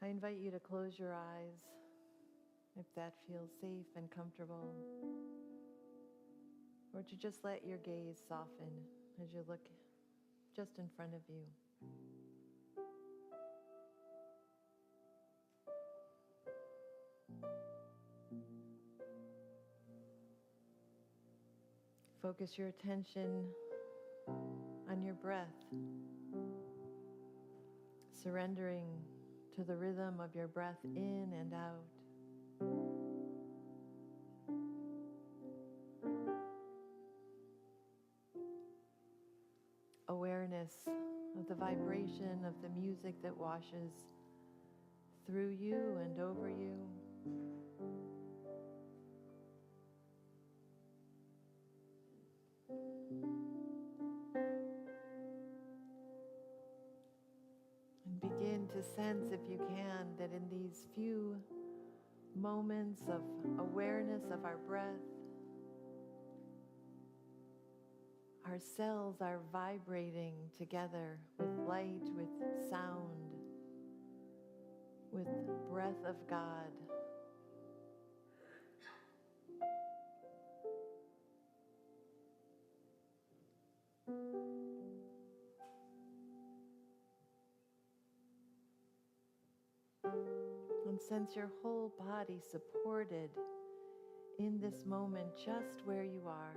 I invite you to close your eyes if that feels safe and comfortable, or to just let your gaze soften as you look just in front of you. Focus your attention on your breath, surrendering to the rhythm of your breath in and out. Awareness of the vibration of the music that washes through you and over you. And begin to sense, if you can, that in these few moments of awareness of our breath, our cells are vibrating together with light, with sound, with breath of God. And sense your whole body supported in this moment, just where you are.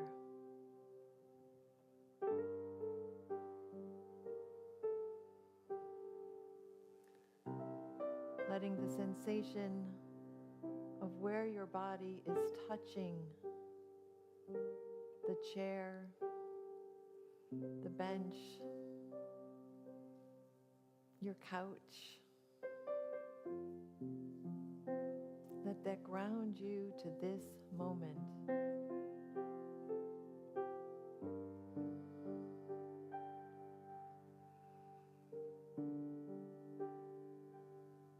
Letting the sensation of where your body is touching the chair, the bench, your couch, let that ground you to this moment.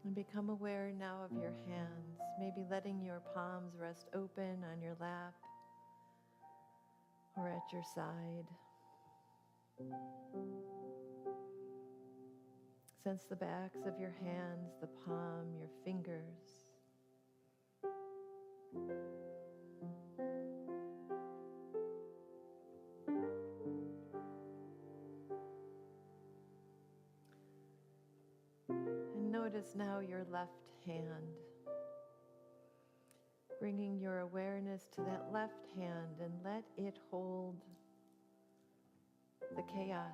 And become aware now of your hands, maybe letting your palms rest open on your lap or at your side. Sense the backs of your hands, the palm, your fingers. And notice now your left hand. Bringing your awareness to that left hand and let it hold the chaos.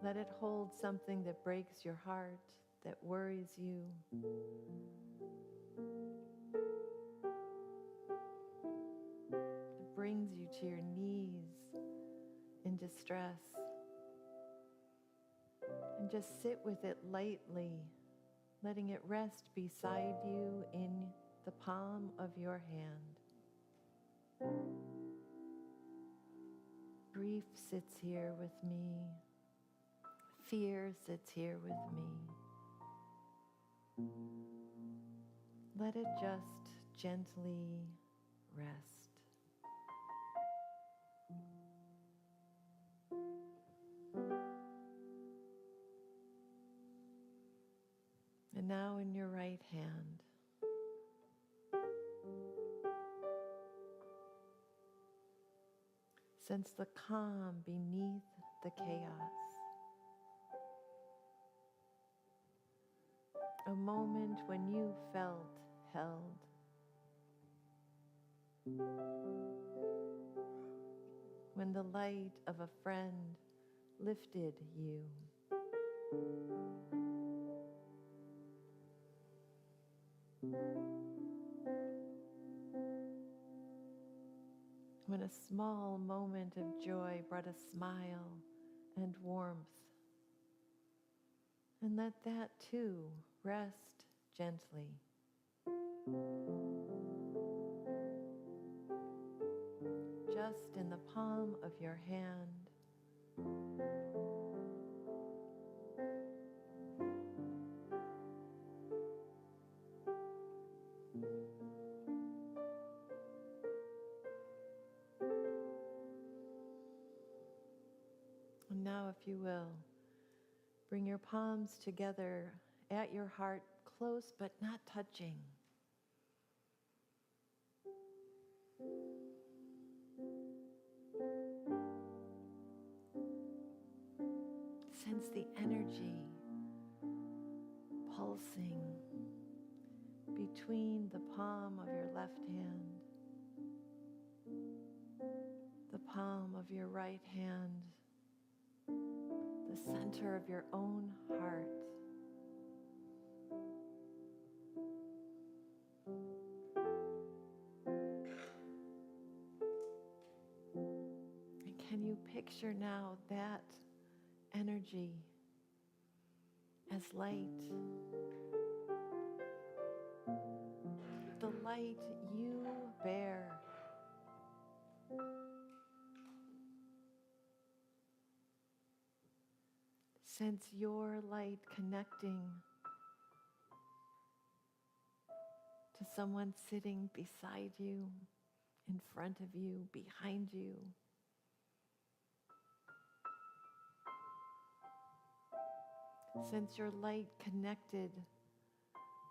Let it hold something that breaks your heart, that worries you. That brings you to your knees in distress. And just sit with it lightly, letting it rest beside you in the palm of your hand. Grief sits here with me. Fear sits here with me. Let it just gently rest. And now in your right hand, sense the calm beneath the chaos. A moment when you felt held. When the light of a friend lifted you. When a small moment of joy brought a smile and warmth. And let that too rest gently. Just in the palm of your hand. And now, if you will, Bring your palms together at your heart, close but not touching. Sense the energy pulsing between the palm of your left hand, the palm of your right hand, the center of your own heart. And can you picture now that energy as light? The light you bear. Sense your light connecting to someone sitting beside you, in front of you, behind you. Sense your light connected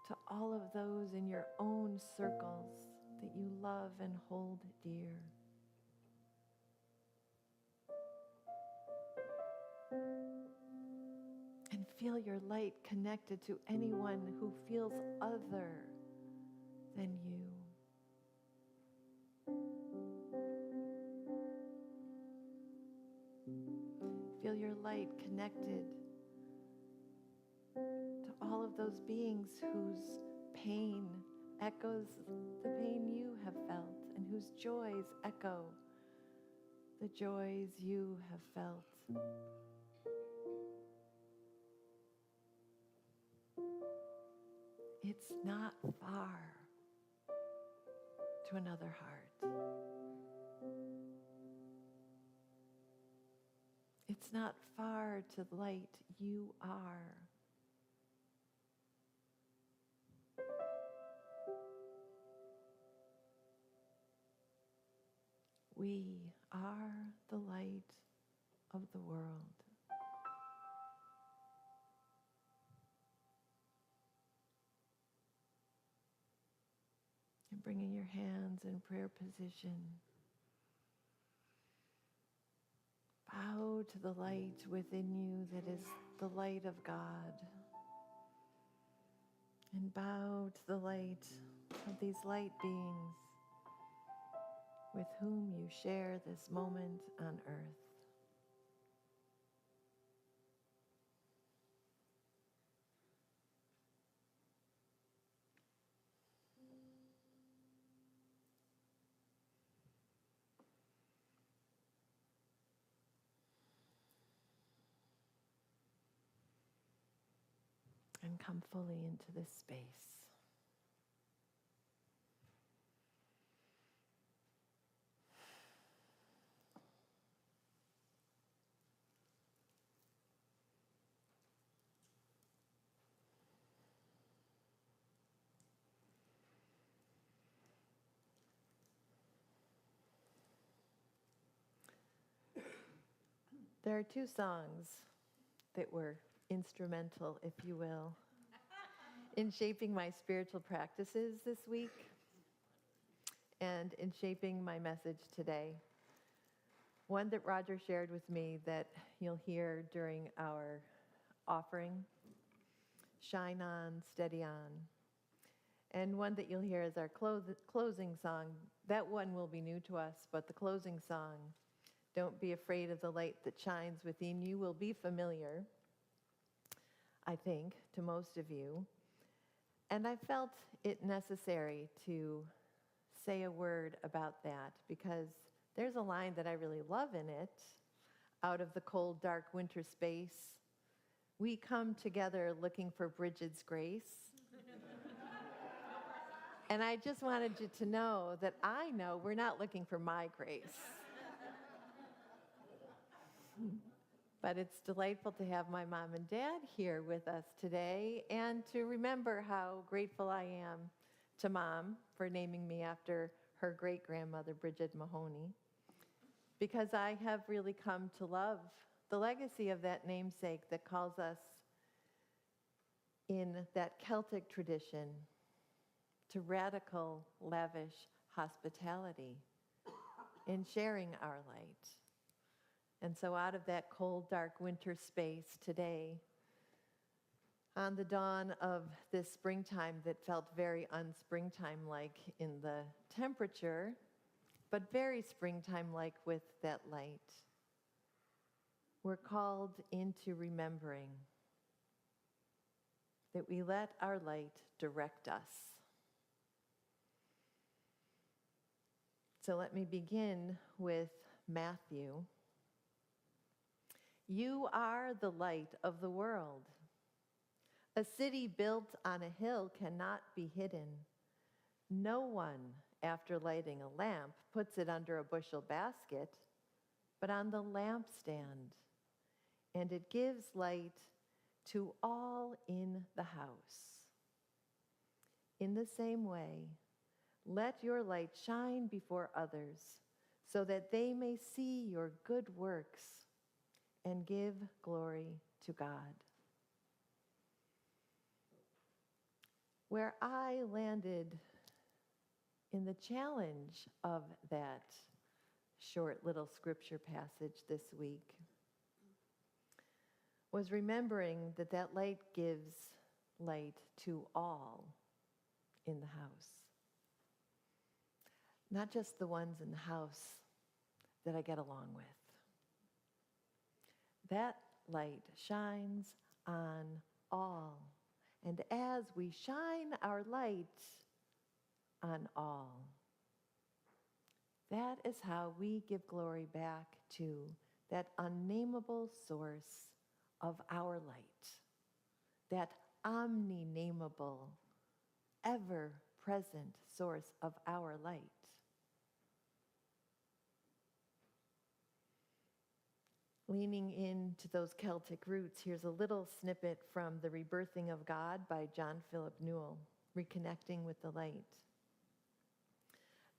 to all of those in your own circles that you love and hold dear. And feel your light connected to anyone who feels other than you. Feel your light connected to all of those beings whose pain echoes the pain you have felt and whose joys echo the joys you have felt. It's not far to another heart. It's not far to the light you are. We are the light of the world. And bringing your hands in prayer position. Bow to the light within you that is the light of God. And bow to the light of these light beings with whom you share this moment on earth. And come fully into this space. There are two songs that were instrumental, if you will, in shaping my spiritual practices this week and in shaping my message today. One that Roger shared with me that you'll hear during our offering, Shine On, Steady On. And one that you'll hear as our closing song. That one will be new to us, but the closing song, Don't Be Afraid of the Light That Shines Within You, will be familiar, I think, to most of you. And I felt it necessary to say a word about that because there's a line that I really love in it. Out of the cold, dark winter space, we come together looking for Brigid's grace. And I just wanted you to know that I know we're not looking for my grace. But it's delightful to have my mom and dad here with us today and to remember how grateful I am to Mom for naming me after her great-grandmother, Brigid Mahoney, because I have really come to love the legacy of that namesake that calls us in that Celtic tradition to radical, lavish hospitality in sharing our light. And so out of that cold, dark winter space today, on the dawn of this springtime that felt very unspringtime-like in the temperature, but very springtime-like with that light, we're called into remembering that we let our light direct us. So let me begin with Matthew. You are the light of the world. A city built on a hill cannot be hidden. No one, after lighting a lamp, puts it under a bushel basket, but on the lampstand, and it gives light to all in the house. In the same way, let your light shine before others, so that they may see your good works and give glory to God. Where I landed in the challenge of that short little scripture passage this week was remembering that that light gives light to all in the house. Not just the ones in the house that I get along with. That light shines on all. And as we shine our light on all, that is how we give glory back to that unnameable source of our light, that omni-nameable, ever-present source of our light. Leaning into those Celtic roots, here's a little snippet from The Rebirthing of God by John Philip Newell, Reconnecting with the Light.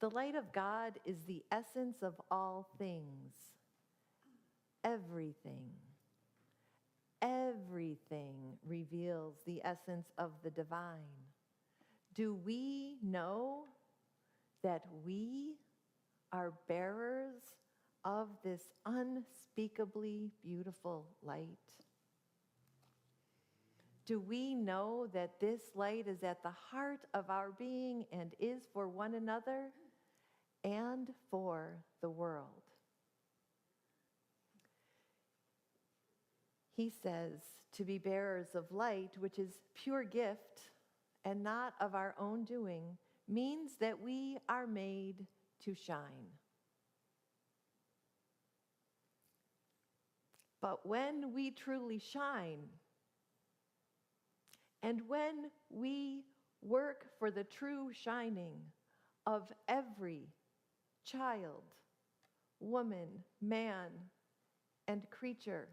The light of God is the essence of all things. Everything reveals the essence of the divine. Do we know that we are bearers of this unspeakably beautiful light? Do we know that this light is at the heart of our being and is for one another and for the world? He says to be bearers of light, which is pure gift and not of our own doing, means that we are made to shine. But when we truly shine, and when we work for the true shining of every child, woman, man, and creature,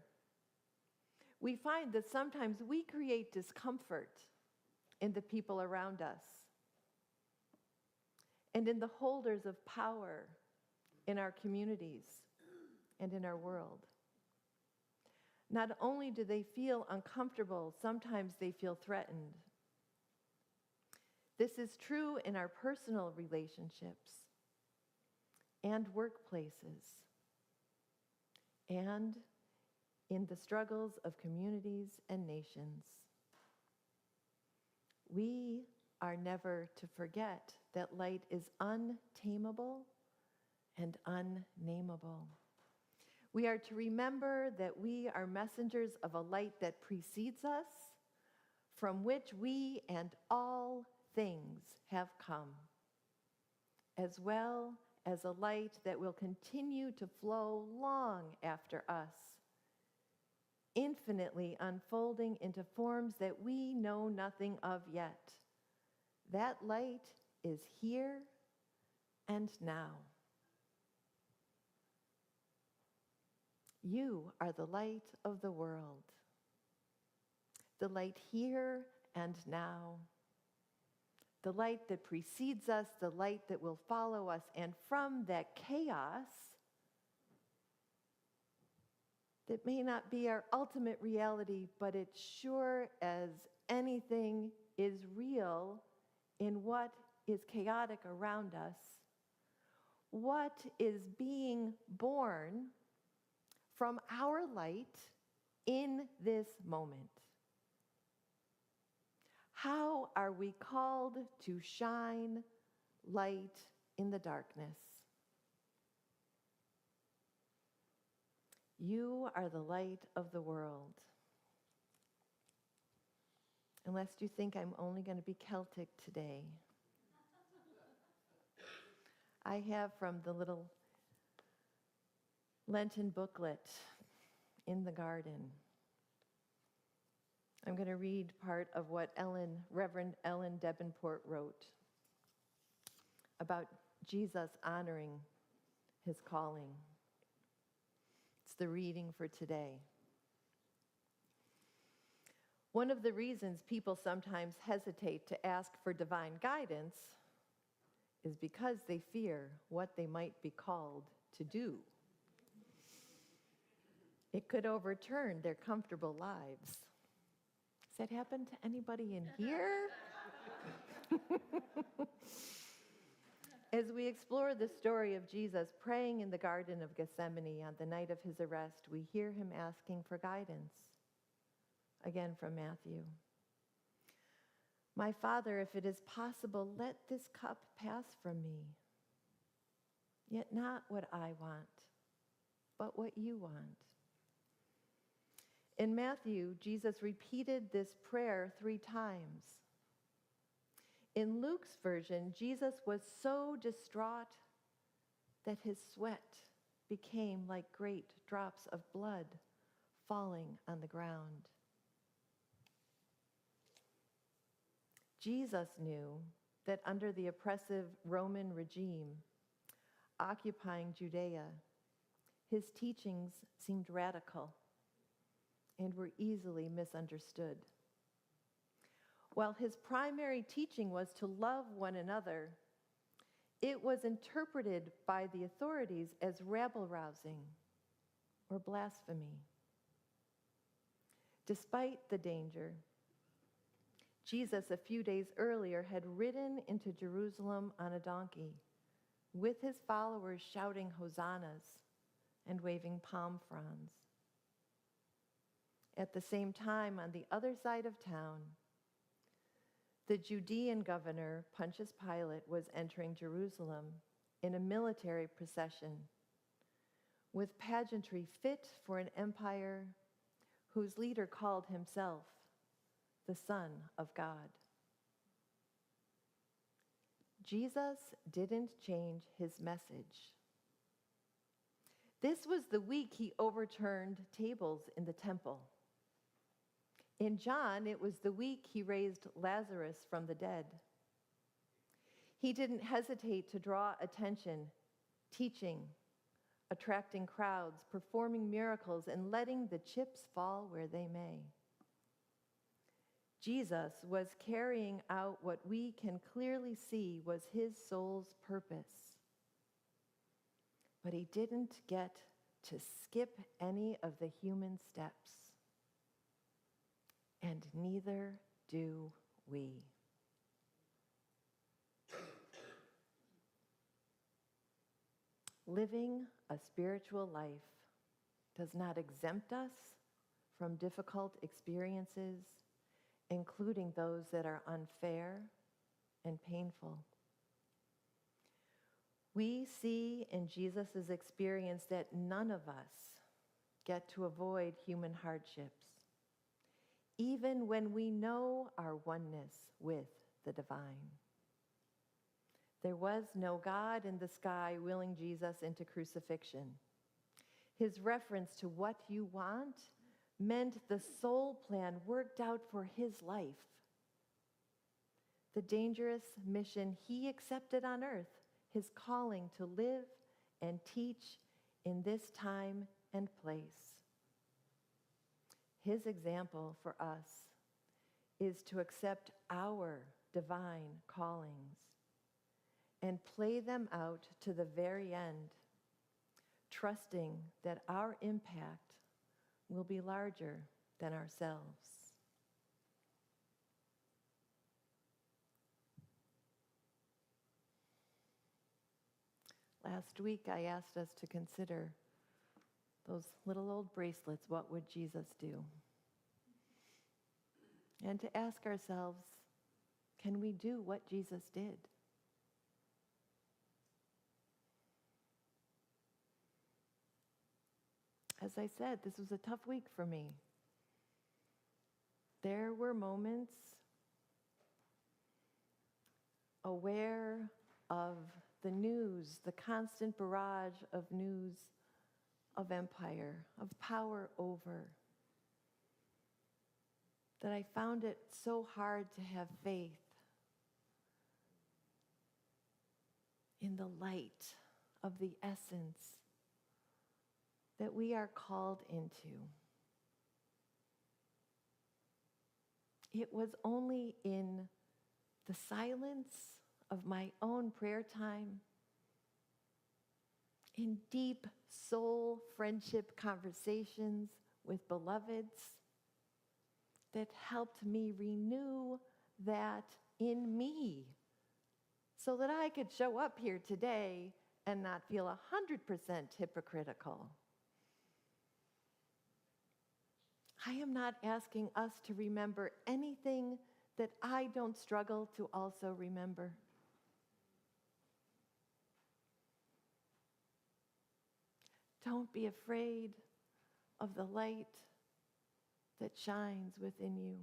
we find that sometimes we create discomfort in the people around us and in the holders of power in our communities and in our world. Not only do they feel uncomfortable, sometimes they feel threatened. This is true in our personal relationships and workplaces and in the struggles of communities and nations. We are never to forget that light is untamable and unnameable. We are to remember that we are messengers of a light that precedes us, from which we and all things have come, as well as a light that will continue to flow long after us, infinitely unfolding into forms that we know nothing of yet. That light is here and now. You are the light of the world, the light here and now, the light that precedes us, the light that will follow us, and from that chaos, that may not be our ultimate reality, but it sure as anything is real in what is chaotic around us, what is being born from our light in this moment. How are we called to shine light in the darkness? You are the light of the world. Unless you think I'm only going to be Celtic today. I have from the little Lenten booklet in the garden. I'm going to read part of what Reverend Ellen Davenport wrote about Jesus honoring his calling. It's the reading for today. One of the reasons people sometimes hesitate to ask for divine guidance is because they fear what they might be called to do. It could overturn their comfortable lives. Has that happened to anybody in here? As we explore the story of Jesus praying in the Garden of Gethsemane on the night of his arrest, we hear him asking for guidance. Again from Matthew. My Father, if it is possible, let this cup pass from me. Yet not what I want, but what you want. In Matthew, Jesus repeated this prayer 3 times. In Luke's version, Jesus was so distraught that his sweat became like great drops of blood falling on the ground. Jesus knew that under the oppressive Roman regime occupying Judea, his teachings seemed radical and were easily misunderstood. While his primary teaching was to love one another, it was interpreted by the authorities as rabble-rousing or blasphemy. Despite the danger, Jesus, a few days earlier, had ridden into Jerusalem on a donkey, with his followers shouting hosannas and waving palm fronds. At the same time, on the other side of town, the Judean governor, Pontius Pilate, was entering Jerusalem in a military procession with pageantry fit for an empire whose leader called himself the Son of God. Jesus didn't change his message. This was the week he overturned tables in the temple. In John, it was the week he raised Lazarus from the dead. He didn't hesitate to draw attention, teaching, attracting crowds, performing miracles, and letting the chips fall where they may. Jesus was carrying out what we can clearly see was his soul's purpose. But he didn't get to skip any of the human steps. And neither do we. Living a spiritual life does not exempt us from difficult experiences, including those that are unfair and painful. We see in Jesus' experience that none of us get to avoid human hardships, even when we know our oneness with the divine. There was no God in the sky willing Jesus into crucifixion. His reference to what you want meant the soul plan worked out for his life. The dangerous mission he accepted on earth, his calling to live and teach in this time and place. His example for us is to accept our divine callings and play them out to the very end, trusting that our impact will be larger than ourselves. Last week, I asked us to consider those little old bracelets. What would Jesus do? And to ask ourselves, can we do what Jesus did? As I said, this was a tough week for me. There were moments aware of the news, the constant barrage of news of empire, of power over, that I found it so hard to have faith in the light of the essence that we are called into. It was only in the silence of my own prayer time, in deep soul friendship conversations with beloveds, that helped me renew that in me, so that I could show up here today and not feel 100% hypocritical. I am not asking us to remember anything that I don't struggle to also remember. Don't be afraid of the light that shines within you.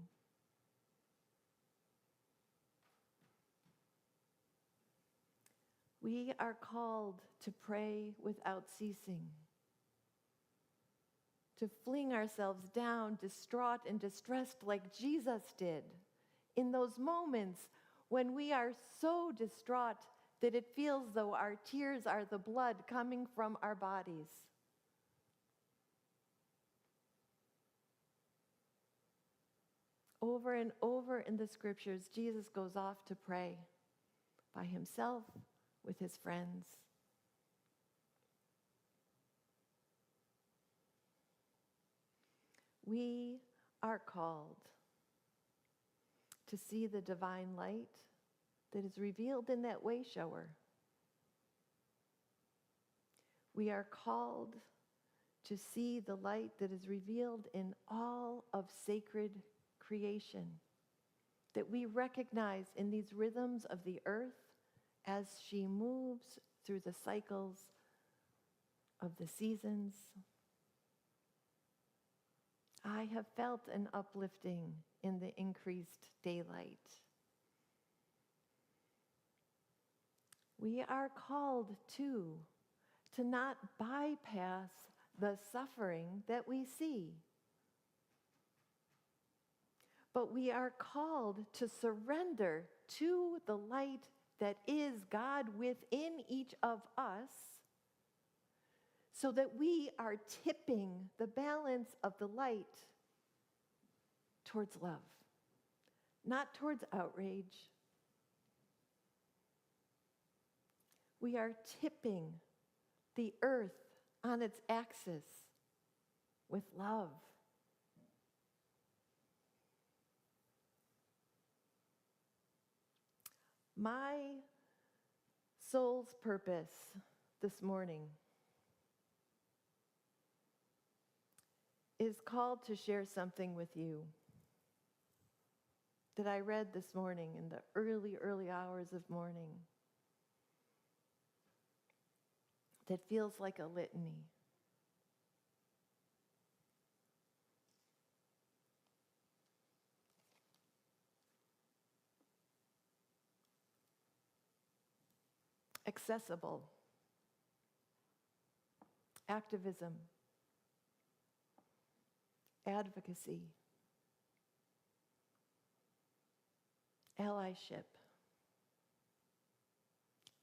We are called to pray without ceasing, to fling ourselves down, distraught and distressed like Jesus did, in those moments when we are so distraught that it feels though our tears are the blood coming from our bodies. Over and over in the scriptures, Jesus goes off to pray by himself, with his friends. We are called to see the divine light that is revealed in that way shower. We are called to see the light that is revealed in all of sacred creation, that we recognize in these rhythms of the earth as she moves through the cycles of the seasons. I have felt an uplifting in the increased daylight. We are called to not bypass the suffering that we see, but we are called to surrender to the light that is God within each of us, so that we are tipping the balance of the light towards love, not towards outrage. We are tipping the earth on its axis with love. My soul's purpose this morning is called to share something with you that I read this morning in the early hours of morning that feels like a litany. Accessible, activism, advocacy, allyship,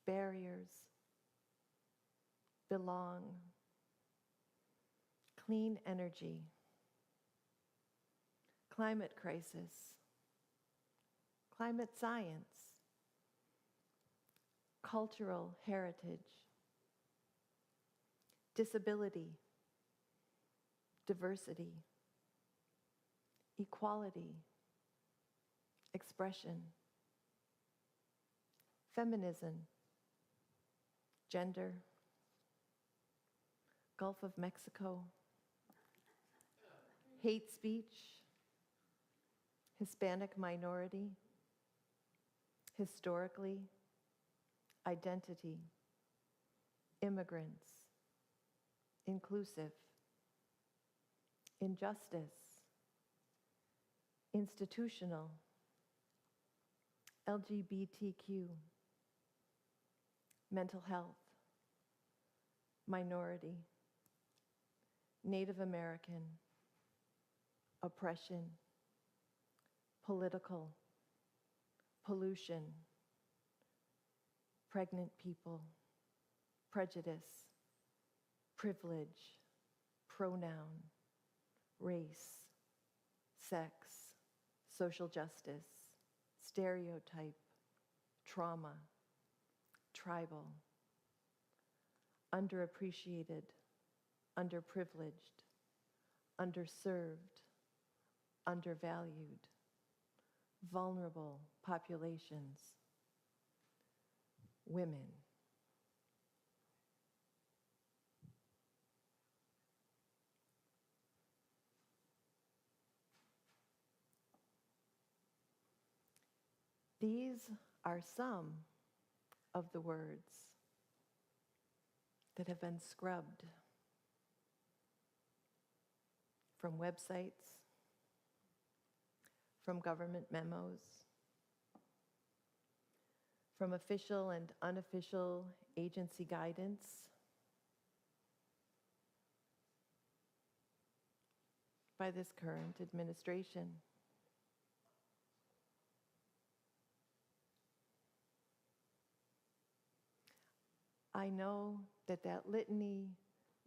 barriers, belong, clean energy, climate crisis, climate science, cultural heritage, disability, diversity, equality, expression, feminism, gender, Gulf of Mexico, hate speech, Hispanic minority, historically, identity, immigrants, inclusive, injustice, institutional, LGBTQ, mental health, minority, Native American, oppression, political, pollution, pregnant people, prejudice, privilege, pronoun, race, sex, social justice, stereotype, trauma, tribal, underappreciated, underprivileged, underserved, undervalued, vulnerable populations, women. These are some of the words that have been scrubbed from websites, from government memos, from official and unofficial agency guidance, by this current administration. I know that that litany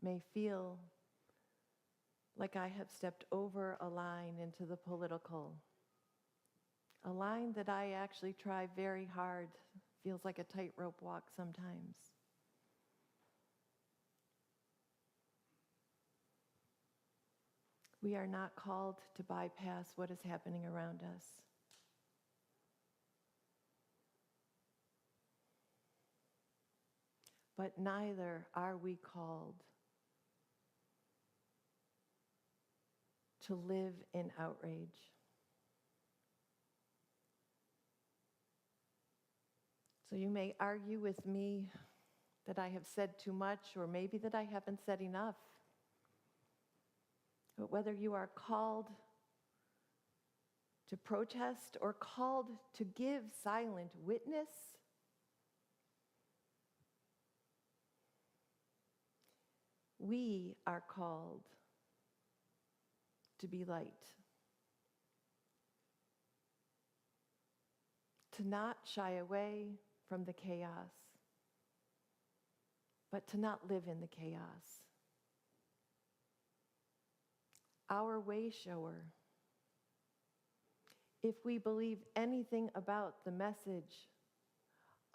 may feel like I have stepped over a line into the political, a line that I actually try very hard, feels like a tightrope walk sometimes. We are not called to bypass what is happening around us. But neither are we called to live in outrage. So you may argue with me that I have said too much, or maybe that I haven't said enough. But whether you are called to protest or called to give silent witness, we are called to be light, to not shy away from the chaos, but to not live in the chaos. Our way shower, if we believe anything about the message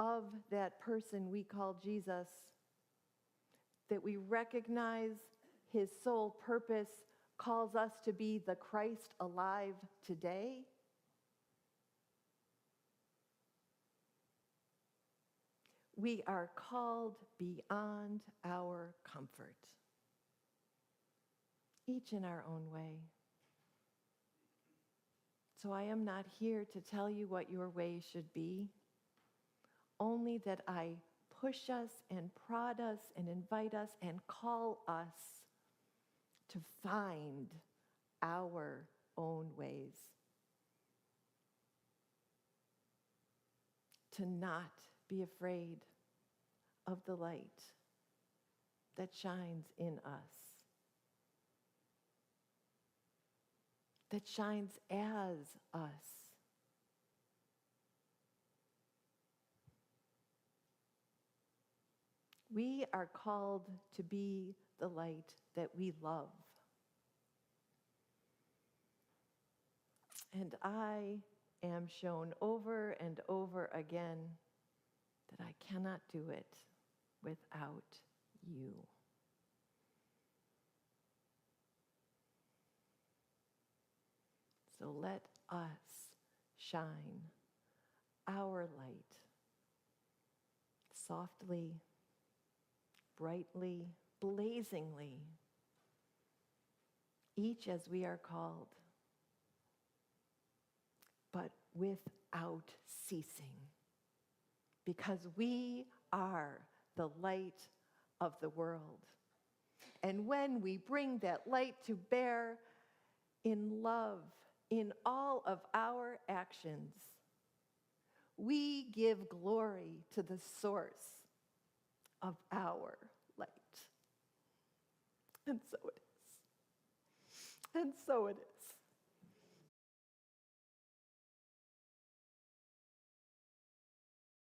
of that person we call Jesus, that we recognize his sole purpose calls us to be the Christ alive today, we are called beyond our comfort, each in our own way. So I am not here to tell you what your way should be, only that I push us and prod us and invite us and call us to find our own ways, to not be afraid of the light that shines in us, that shines as us. We are called to be the light that we love. And I am shown over and over again that I cannot do it without you. So let us shine our light softly, brightly, blazingly, each as we are called, but without ceasing, because we are the light of the world. And when we bring that light to bear in love, in all of our actions, we give glory to the source of our light. And so it is. And so it is.